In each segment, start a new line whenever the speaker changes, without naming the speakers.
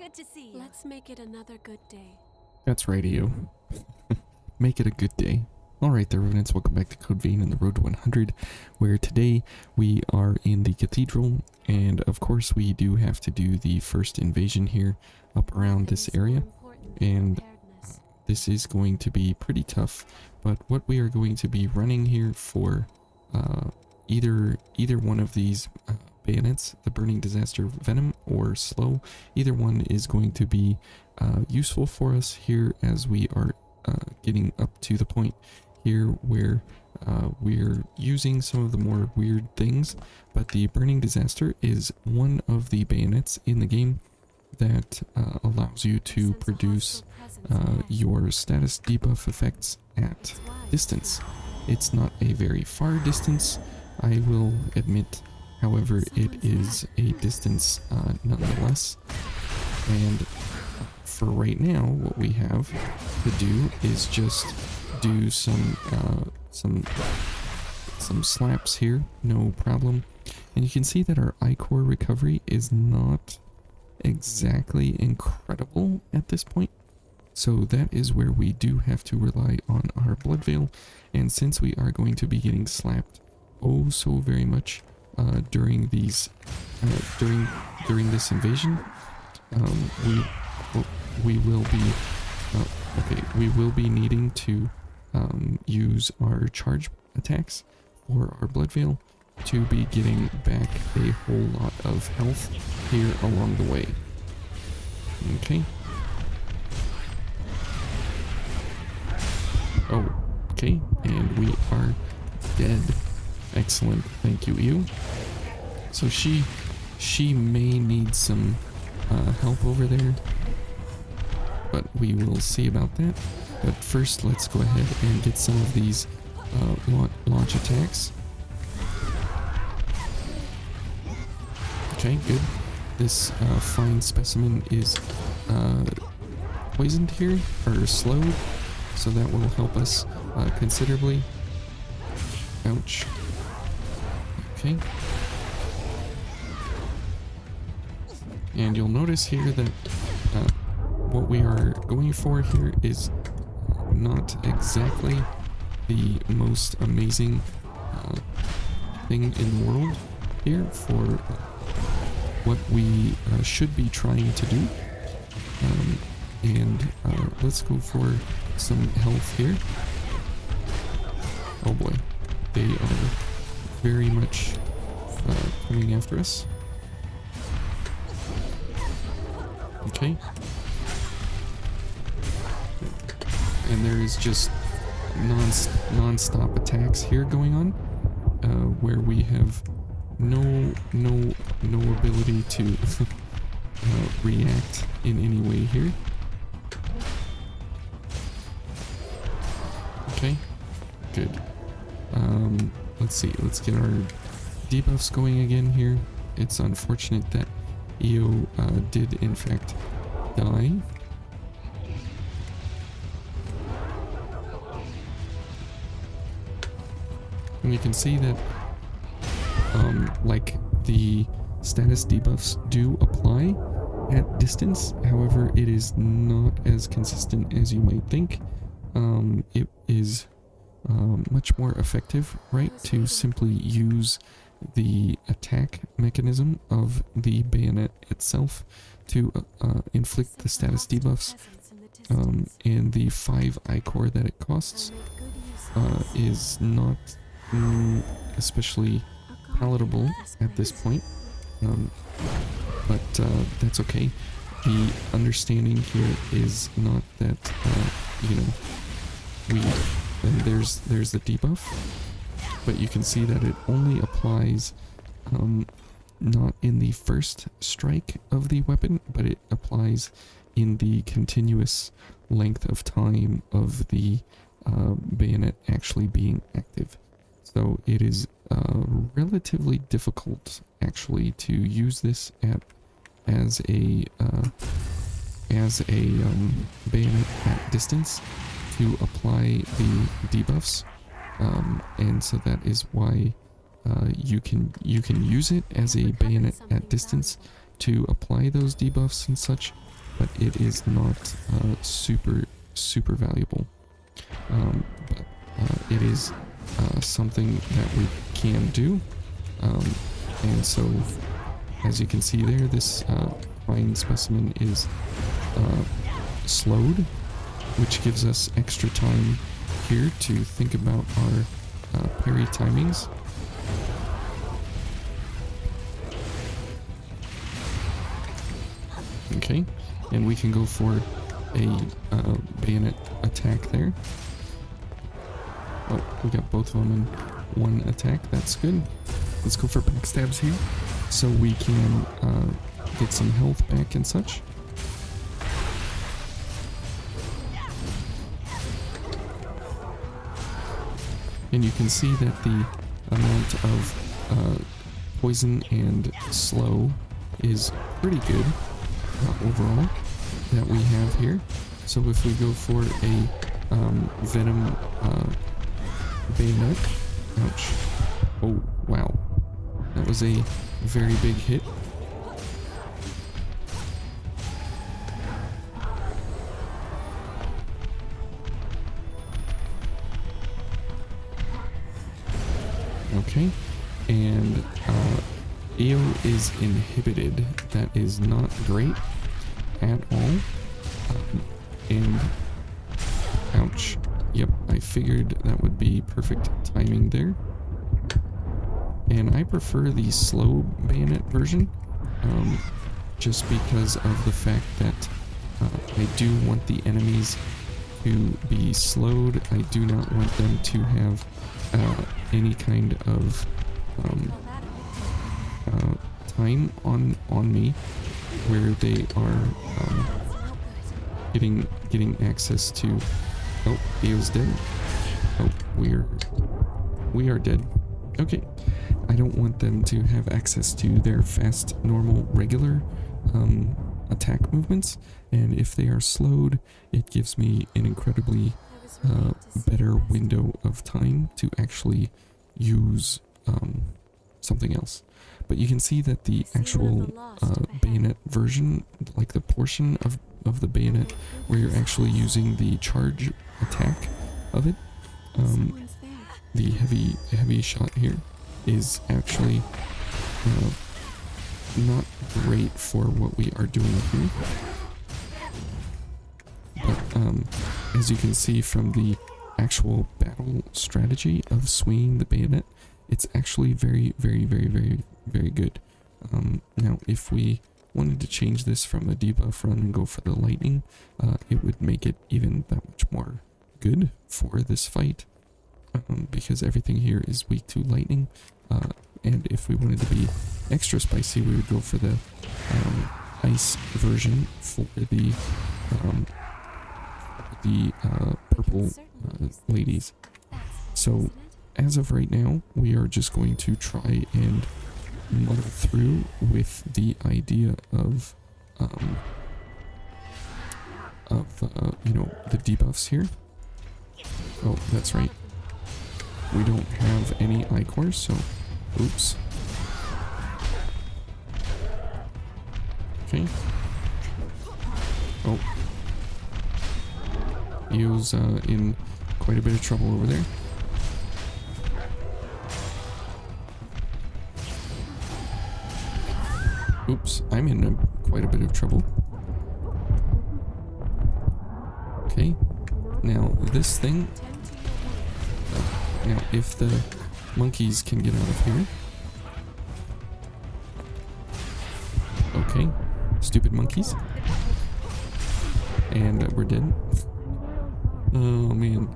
Good to see you.
Let's make it another good day.
That's radio. Make it a good day. Alright there, Revenants, welcome back to Code Vein and the Road to 100, where today we are in the Cathedral, and of course we do have to do the first invasion here up around this area, and this is going to be pretty tough, but what we are going to be running here for either one of these bayonets, the Burning Disaster Venom or Slow, either one is going to be useful for us here as we are getting up to the point here where we're using some of the more weird things, but the Burning Disaster is one of the bayonets in the game that allows you to produce your status debuff effects at distance. It's not a very far distance, I will admit, however it is a distance nonetheless, and for right now what we have to do is just do some slaps here, no problem. And you can see that our iCore recovery is not exactly incredible at this point, so that is where we do have to rely on our blood veil. And since we are going to be getting slapped oh so very much during these during this invasion, we will be needing to use our charge attacks for our blood veil to be getting back a whole lot of health here along the way. Okay. Oh, okay, and we are dead. Excellent, thank you, Ew. So she may need some help over there, but we will see about that. But first, let's go ahead and get some of these launch attacks. Okay, good. This fine specimen is poisoned here, or slowed, so that will help us considerably. Ouch. Okay. And you'll notice here that what we are going for here is not exactly the most amazing thing in the world here for what we should be trying to do. And let's go for some health here. Oh boy, they are very much coming after us. Okay. And there is just non-stop attacks here going on, where we have no ability to react in any way here. Okay, good. Let's see, let's get our debuffs going again here. It's unfortunate that EO did in fact die. And you can see that like the status debuffs do apply at distance, however it is not as consistent as you might think. It is much more effective, right, to simply use the attack mechanism of the bayonet itself to inflict the status debuffs, and the 5 iCore that it costs is not especially palatable at this point, but that's okay. The understanding here is not that you know, there's the debuff, but you can see that it only applies not in the first strike of the weapon, but it applies in the continuous length of time of the bayonet actually being active. So it is relatively difficult actually to use this as a bayonet at distance to apply the debuffs, and so that is why you can use it as a bayonet at distance to apply those debuffs and such, but it is not super valuable. But it is something that we can do. And so, as you can see there, this fine specimen is slowed, which gives us extra time here to think about our parry timings. Okay, and we can go for a bayonet attack there. Oh, we got both of them in one attack. That's good. Let's go for backstabs here, so we can get some health back and such. And you can see that the amount of poison and slow is pretty good overall that we have here. So if we go for a venom bayonet, ouch, oh wow, that was a very big hit. Okay, and AO is inhibited. That is not great at all. And ouch. Yep, I figured that would be perfect timing there. And I prefer the slow bayonet version, just because of the fact that I do want the enemies to be slowed. I do not want them to have any kind of time on me where they are getting access to. Oh, Eo's dead. Oh, we are dead. Okay, I don't want them to have access to their fast, normal, regular attack movements, and if they are slowed, it gives me an incredibly better window of time to actually use something else. But you can see that the actual bayonet version, like the portion of the bayonet where you're actually using the charge attack of it, the heavy shot here is actually not great for what we are doing here. But as you can see from the actual battle strategy of swinging the bayonet, it's actually very good. Now if we wanted to change this from a debuff run and go for the lightning, it would make it even that much more good for this fight, because everything here is weak to lightning. And if we wanted to be extra spicy, we would go for the ice version for the purple ladies. So as of right now, we are just going to try and muddle through with the idea of you know, the debuffs here. Oh, that's right. We don't have any icors, so oops. Okay. Oh. Eo's in quite a bit of trouble over there. Oops, I'm in quite a bit of trouble. Okay. Now, this thing... now, if the monkeys can get out of here... Okay. Stupid monkeys. And we're dead. Oh, man.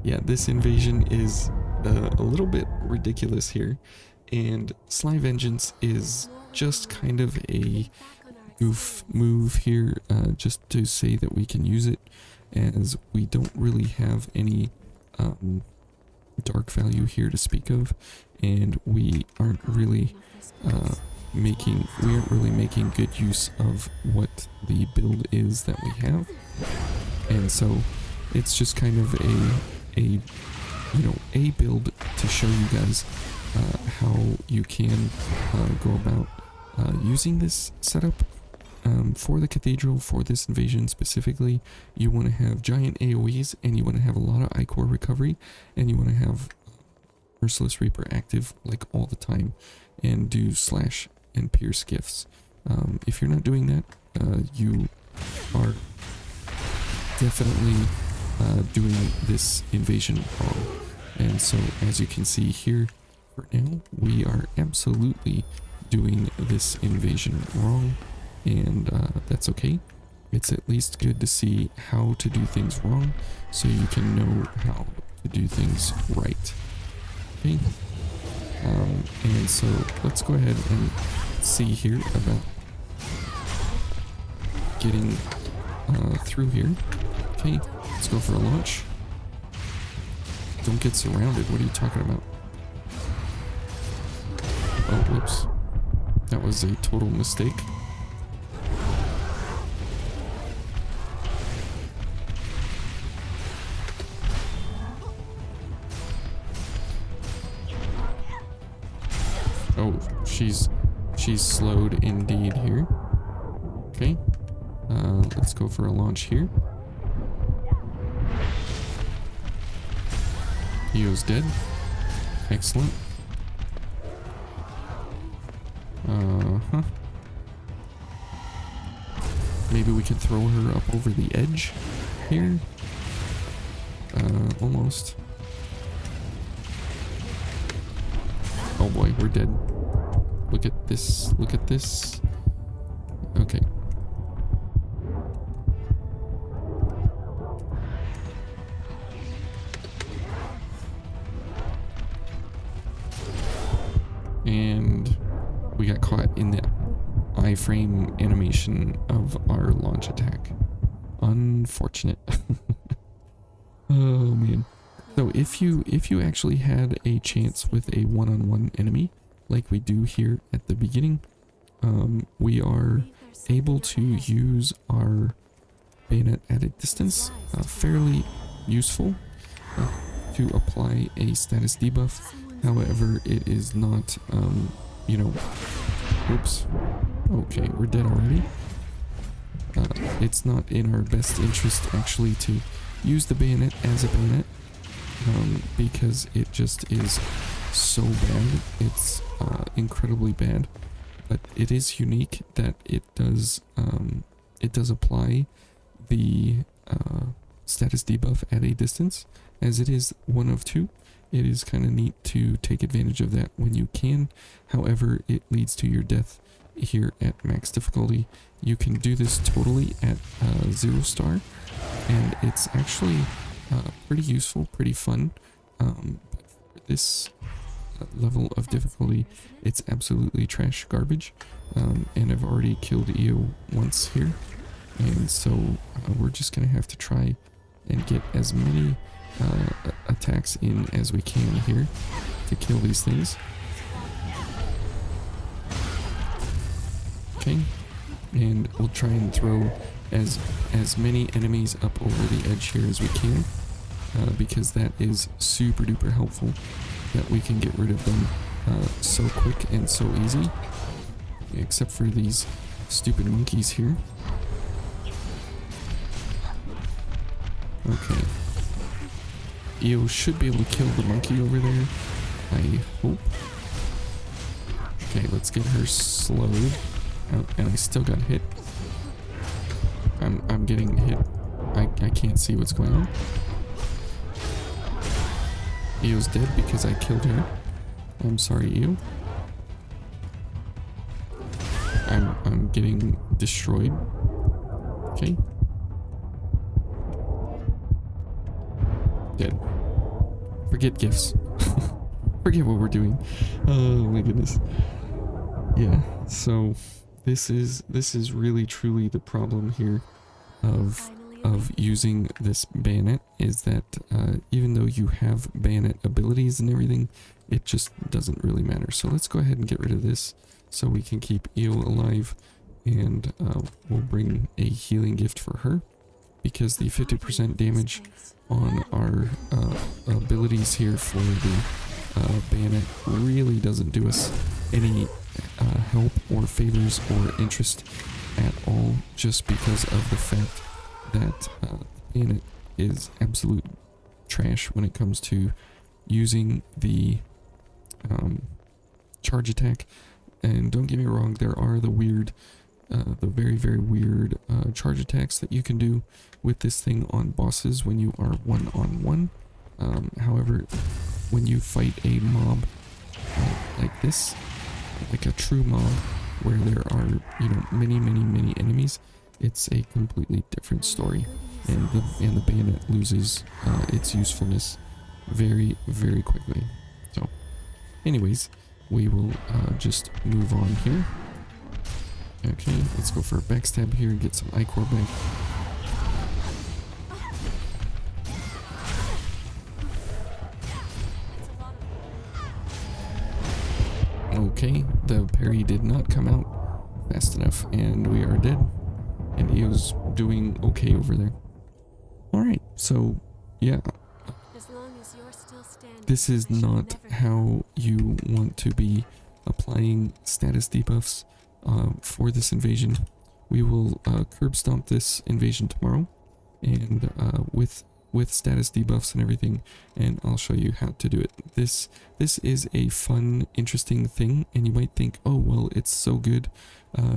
Yeah, this invasion is a little bit ridiculous here. And Sly Vengeance is just kind of a goof move here, just to say that we can use it, as we don't really have any dark value here to speak of, and we aren't really making good use of what the build is that we have. And so it's just kind of a build to show you guys how you can go about using this setup. For the cathedral, for this invasion specifically, you want to have giant AoEs, and you want to have a lot of I-core recovery, and you want to have Merciless Reaper active like all the time, and do slash and pierce gifts. If you're not doing that, you are definitely doing this invasion wrong. And so, as you can see here, for now, we are absolutely doing this invasion wrong, and that's okay. It's at least good to see how to do things wrong, so you can know how to do things right. Okay? And so, let's go ahead and see here about getting through here. Okay, let's go for a launch. Don't get surrounded. What are you talking about? Oh, whoops. That was a total mistake. Oh, she's slowed indeed here. Okay. Let's go for a launch here. Io's dead. Excellent. Uh-huh. Maybe we could throw her up over the edge here. Almost. Oh boy, we're dead. Look at this. Look at this. Okay. And we got caught in the iframe animation of our launch attack. Unfortunate. Oh man. So if you actually had a chance with a one-on-one enemy, like we do here at the beginning, we are able to use our bayonet at a distance, fairly useful to apply a status debuff. However, it is not, you know, oops, okay, we're dead already. It's not in our best interest actually to use the bayonet as a bayonet, because it just is so bad. It's incredibly bad, but it is unique that it does apply the status debuff at a distance, as it is one of two. It is kind of neat to take advantage of that when you can. However, it leads to your death here at max difficulty. You can do this totally at 0 star, and it's actually pretty useful, pretty fun. But for this level of difficulty, it's absolutely trash garbage. And I've already killed Io once here, and so we're just gonna have to try and get as many attacks in as we can here to kill these things. Okay, and we'll try and throw as many enemies up over the edge here as we can, because that is super duper helpful, that we can get rid of them so quick and so easy, except for these stupid monkeys here. Okay, Io should be able to kill the monkey over there, I hope. Okay, let's get her slowed. Oh, and I still got hit. I'm getting hit. I can't see what's going on. Io's dead because I killed her. I'm sorry, Io. I'm getting destroyed. Okay. Dead. Forget gifts. Forget what we're doing. Oh my goodness. Yeah, so this is really truly the problem here of using this bayonet, is that even though you have bayonet abilities and everything, it just doesn't really matter. So let's go ahead and get rid of this so we can keep Io alive, and we'll bring a healing gift for her, because the 50% damage on our abilities here for the bayonet really doesn't do us any help or favors or interest at all, just because of the fact that Bayonet is absolute trash when it comes to using the charge attack. And don't get me wrong, there are the weird, the very, very weird charge attacks that you can do with this thing on bosses when you are one-on-one. However, when you fight a mob like this, like a true mob, where there are, you know, many, many, many enemies, it's a completely different story, and the bayonet loses its usefulness very, very quickly. So, anyways, we will just move on here. Okay, let's go for a backstab here and get some ichor back. Okay, the parry did not come out fast enough, and we are dead. And he was doing okay over there. Alright, so, yeah.
As long as you're still standing,
This is not how you want to be applying status debuffs for this invasion. We will curb stomp this invasion tomorrow, and with status debuffs and everything, and I'll show you how to do it. This is a fun, interesting thing, and you might think, oh well, it's so good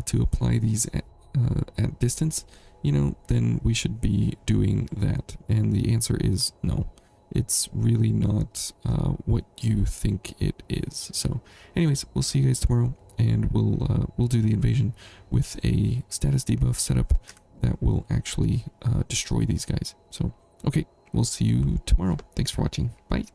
to apply these at distance, you know, then we should be doing that. And the answer is no. It's really not what you think it is. So anyways, we'll see you guys tomorrow, and we'll do the invasion with a status debuff setup that will actually destroy these guys. So okay, we'll see you tomorrow. Thanks for watching. Bye.